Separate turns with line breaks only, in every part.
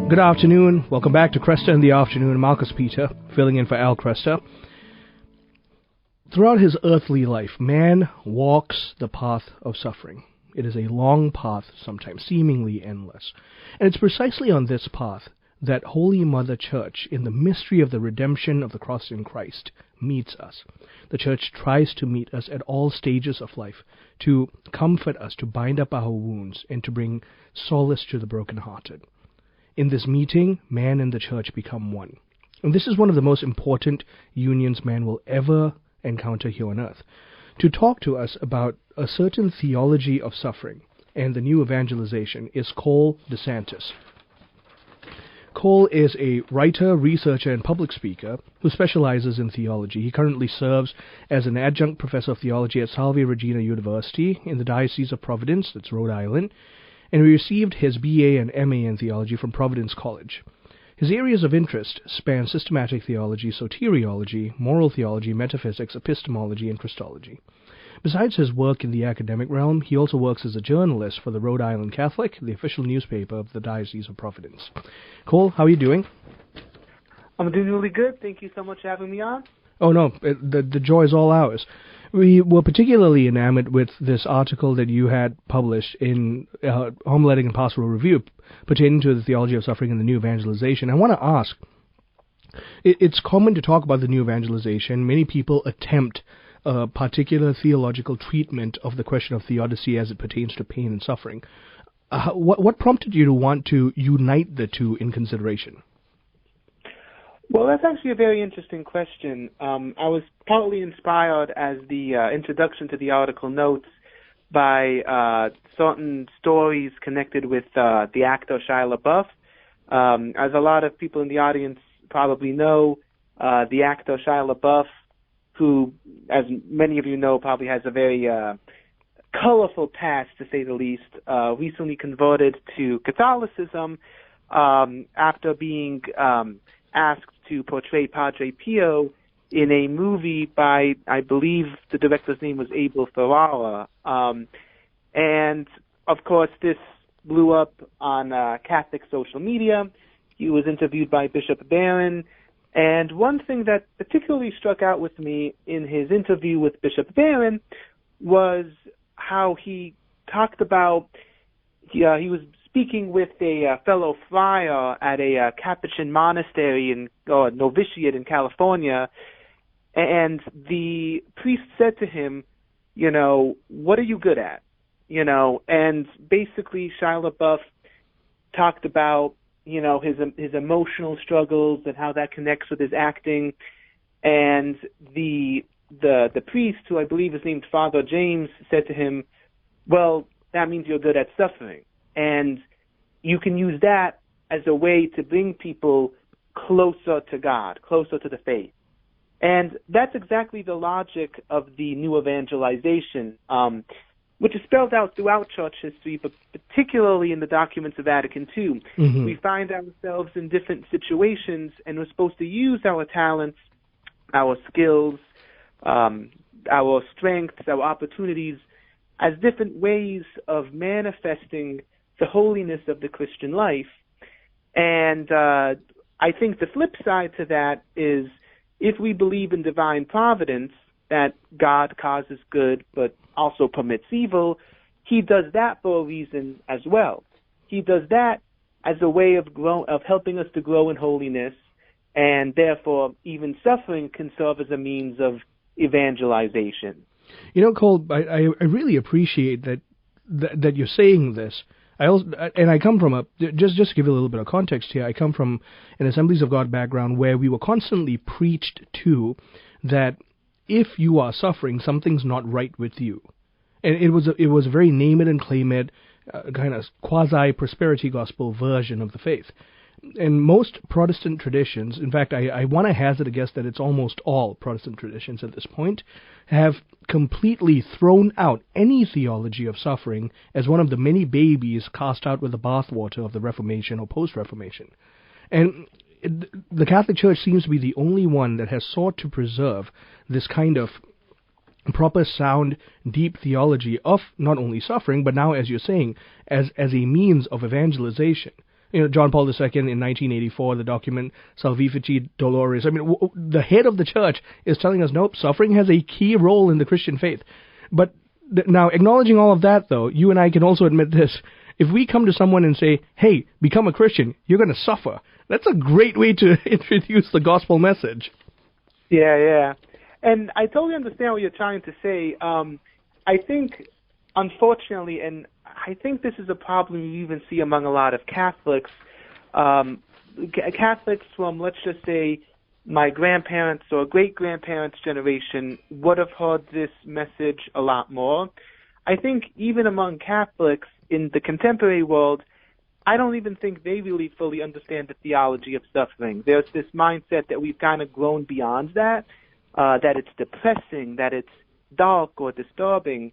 Good afternoon. Welcome back to Kresta in the Afternoon. Marcus Peter, filling in for Al Kresta. Throughout his earthly life, man walks the path of suffering. It is a long path, sometimes seemingly endless. And it's precisely on this path that Holy Mother Church, in the mystery of the redemption of the cross in Christ, meets us. The Church tries to meet us at all stages of life, to comfort us, to bind up our wounds, and to bring solace to the brokenhearted. In this meeting, man and the Church become one. And this is one of the most important unions man will ever encounter here on earth. To talk to us about a certain theology of suffering and the new evangelization is Cole DeSantis. Cole is a writer, researcher, and public speaker who specializes in theology. He currently serves as an adjunct professor of theology at Salve Regina University in the Diocese of Providence, that's Rhode Island, and he received his BA and MA in theology from Providence College. His areas of interest span systematic theology, soteriology, moral theology, metaphysics, epistemology, and Christology. Besides his work in the academic realm, he also works as a journalist for the Rhode Island Catholic, the official newspaper of the Diocese of Providence. Cole, how are you doing?
I'm doing really good. Thank you so much for having me on.
Oh, no, the joy is all ours. We were particularly enamored with this article that you had published in Homiletic and Pastoral Review pertaining to the theology of suffering and the new evangelization. I want to ask, it's common to talk about the new evangelization. Many people attempt a particular theological treatment of the question of theodicy as it pertains to pain and suffering. What prompted you to want to unite the two in consideration?
Well, that's actually a very interesting question. I was partly inspired as the introduction to the article notes by certain stories connected with the actor Shia LaBeouf. As a lot of people in the audience probably know, the actor Shia LaBeouf, who, as many of you know, probably has a very colorful past, to say the least, recently converted to Catholicism after being asked to portray Padre Pio in a movie by, I believe the director's name was Abel Ferrara. And, of course, this blew up on Catholic social media. He was interviewed by Bishop Barron. And one thing that particularly struck out with me in his interview with Bishop Barron was how he talked about, he was speaking with a fellow friar at a Capuchin monastery or novitiate in California, and the priest said to him, you know, what are you good at? You know, and basically Shia LaBeouf talked about, you know, his emotional struggles and how that connects with his acting, and the priest, who I believe is named Father James, said to him, well, that means you're good at suffering. And you can use that as a way to bring people closer to God, closer to the faith. And that's exactly the logic of the new evangelization, which is spelled out throughout church history, but particularly in the documents of Vatican II. Mm-hmm. We find ourselves in different situations, and we're supposed to use our talents, our skills, our strengths, our opportunities as different ways of manifesting the holiness of the Christian life. And I think the flip side to that is, if we believe in divine providence, that God causes good but also permits evil, he does that for a reason as well. He does that as a way of helping us to grow in holiness, and therefore even suffering can serve as a means of evangelization.
You know, Cole, I really appreciate that you're saying this. I come from just to give you a little bit of context here, I come from an Assemblies of God background where we were constantly preached to that if you are suffering, something's not right with you. And it was a very name it and claim it, kind of quasi-prosperity gospel version of the faith. And most Protestant traditions, in fact, I want to hazard a guess that it's almost all Protestant traditions at this point, have completely thrown out any theology of suffering as one of the many babies cast out with the bathwater of the Reformation or post-Reformation. And the Catholic Church seems to be the only one that has sought to preserve this kind of proper, sound, deep theology of not only suffering, but now, as you're saying, as a means of evangelization. John Paul II in 1984, the document Salvifici Doloris. I mean, the head of the church is telling us, nope, suffering has a key role in the Christian faith. But now, acknowledging all of that, though, you and I can also admit this. If we come to someone and say, hey, become a Christian, you're going to suffer, that's a great way to introduce the gospel message.
Yeah. And I totally understand what you're trying to say. I think, unfortunately, and I think this is a problem you even see among a lot of Catholics, Catholics from, let's just say, my grandparents or great-grandparents' generation would have heard this message a lot more. I think even among Catholics in the contemporary world, I don't even think they really fully understand the theology of suffering. There's this mindset that we've kind of grown beyond that it's depressing, that it's dark or disturbing.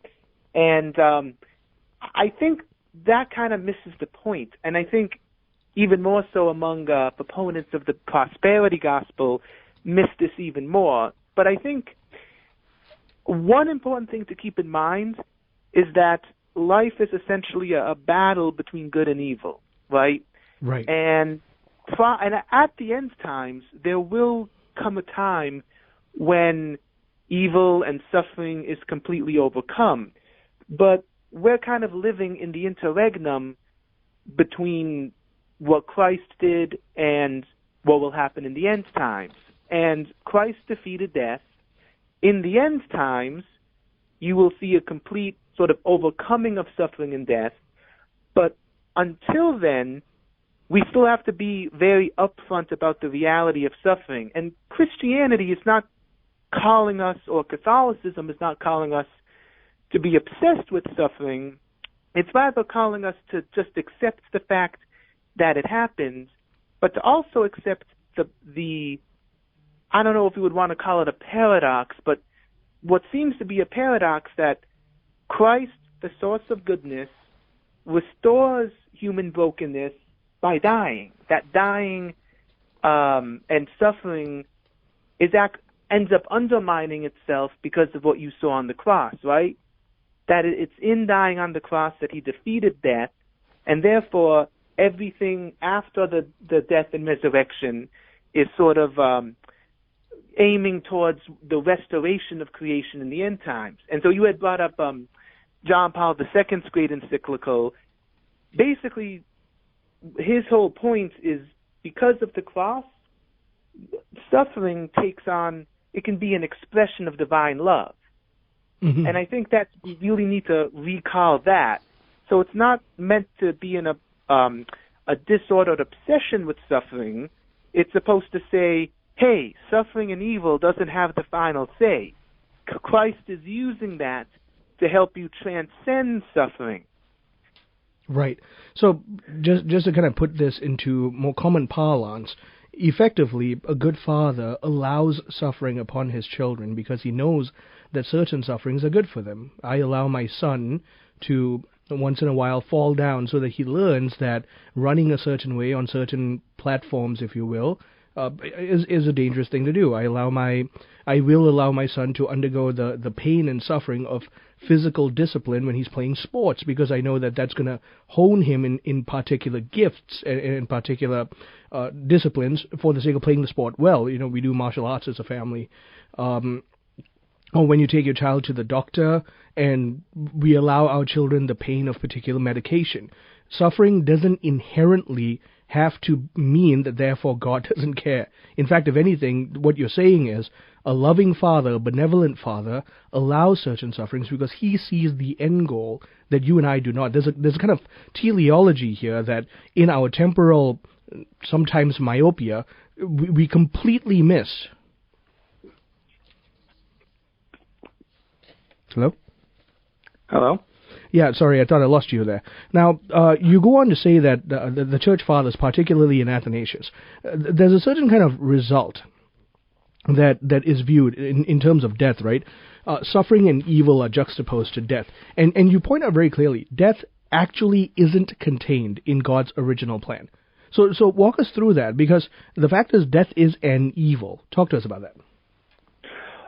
And I think that kind of misses the point. And I think even more so among proponents of the prosperity gospel miss this even more. But I think one important thing to keep in mind is that life is essentially a battle between good and evil, right?
Right.
And at the end times, there will come a time when evil and suffering is completely overcome. But we're kind of living in the interregnum between what Christ did and what will happen in the end times. And Christ defeated death. In the end times, you will see a complete sort of overcoming of suffering and death. But until then, we still have to be very upfront about the reality of suffering. And Christianity is not calling us, or Catholicism is not calling us to be obsessed with suffering. It's rather calling us to just accept the fact that it happens, but to also accept the I don't know if you would want to call it a paradox, but what seems to be a paradox that Christ, the source of goodness, restores human brokenness by dying. That dying and suffering ends up undermining itself because of what you saw on the cross, right? That it's in dying on the cross that he defeated death, and therefore everything after the death and resurrection is sort of aiming towards the restoration of creation in the end times. And so you had brought up John Paul II's great encyclical. Basically, his whole point is because of the cross, suffering takes on, it can be an expression of divine love. Mm-hmm. And I think that we really need to recall that. So it's not meant to be in a disordered obsession with suffering. It's supposed to say, hey, suffering and evil doesn't have the final say. Christ is using that to help you transcend suffering.
Right. So just to kind of put this into more common parlance, effectively, a good father allows suffering upon his children because he knows that certain sufferings are good for them. I allow my son to once in a while fall down so that he learns that running a certain way on certain platforms, if you will, is a dangerous thing to do. I will allow my son to undergo the pain and suffering of physical discipline when he's playing sports, because I know that that's going to hone him in particular gifts and in particular disciplines for the sake of playing the sport well. You know, we do martial arts as a family. Or when you take your child to the doctor and we allow our children the pain of particular medication. Suffering doesn't inherently have to mean that therefore God doesn't care. In fact, if anything, what you're saying is a loving father, a benevolent father, allows certain sufferings because he sees the end goal that you and I do not. There's a kind of teleology here that in our temporal, sometimes myopia, we completely miss. Hello?
Hello?
Yeah, sorry, I thought I lost you there. Now, you go on to say that the church fathers, particularly in Athanasius, there's a certain kind of result that is viewed in terms of death, right? Suffering and evil are juxtaposed to death. And you point out very clearly, death actually isn't contained in God's original plan. So walk us through that, because the fact is death is an evil. Talk to us about that.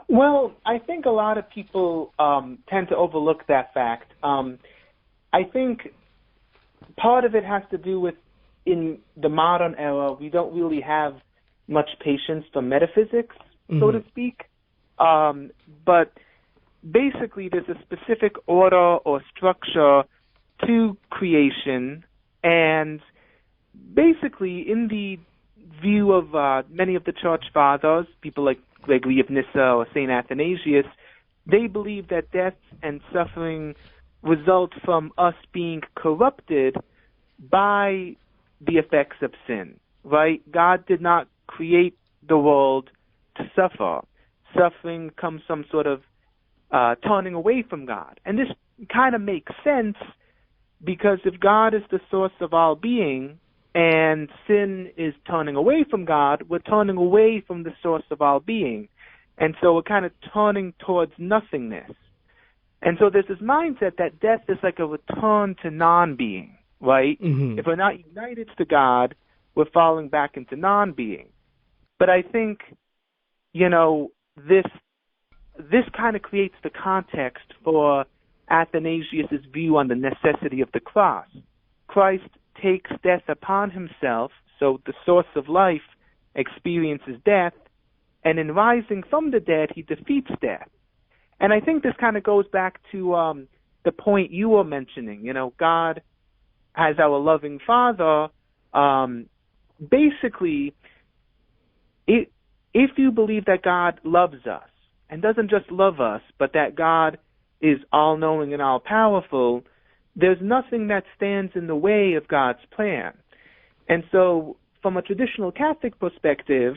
Well, I think a lot of people tend to overlook that fact. I think part of it has to do with in the modern era, we don't really have much patience for metaphysics, so to speak. But basically, there's a specific order or structure to creation, and basically, in the view of many of the church fathers, people like Gregory of Nyssa or St. Athanasius, they believe that death and suffering result from us being corrupted by the effects of sin, right? God did not create the world to suffer. Suffering comes from sort of turning away from God. And this kind of makes sense, because if God is the source of all being and sin is turning away from God, we're turning away from the source of all being. And so we're kind of turning towards nothingness. And so there's this mindset that death is like a return to non-being, right? If we're not united to God, we're falling back into non-being. But I think, this kind of creates the context for Athanasius' view on the necessity of the cross. Christ takes death upon himself, so the source of life experiences death, and in rising from the dead, he defeats death. And I think this kind of goes back to the point you were mentioning. God, as our loving Father, basically, if you believe that God loves us, and doesn't just love us, but that God is all-knowing and all-powerful, there's nothing that stands in the way of God's plan. And so, from a traditional Catholic perspective,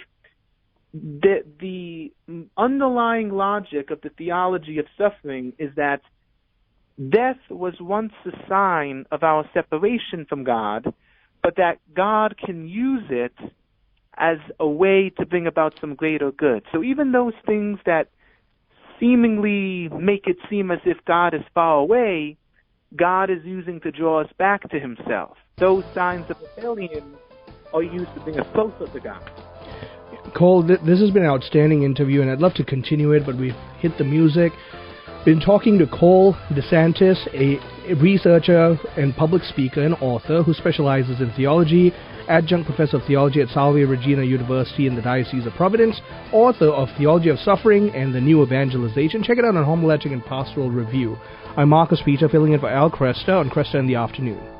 the underlying logic of the theology of suffering is that death was once a sign of our separation from God, but that God can use it as a way to bring about some greater good. So even those things that seemingly make it seem as if God is far away, God is using to draw us back to himself. Those signs of rebellion are used to bring us closer to God.
Cole, this has been an outstanding interview, and I'd love to continue it, but we've hit the music. Been talking to Cole DeSantis, a researcher and public speaker and author who specializes in theology, adjunct professor of theology at Salve Regina University in the Diocese of Providence, author of Theology of Suffering and the New Evangelization. Check it out on Homiletic and Pastoral Review. I'm Marcus Peter, filling in for Al Kresta on Kresta in the Afternoon.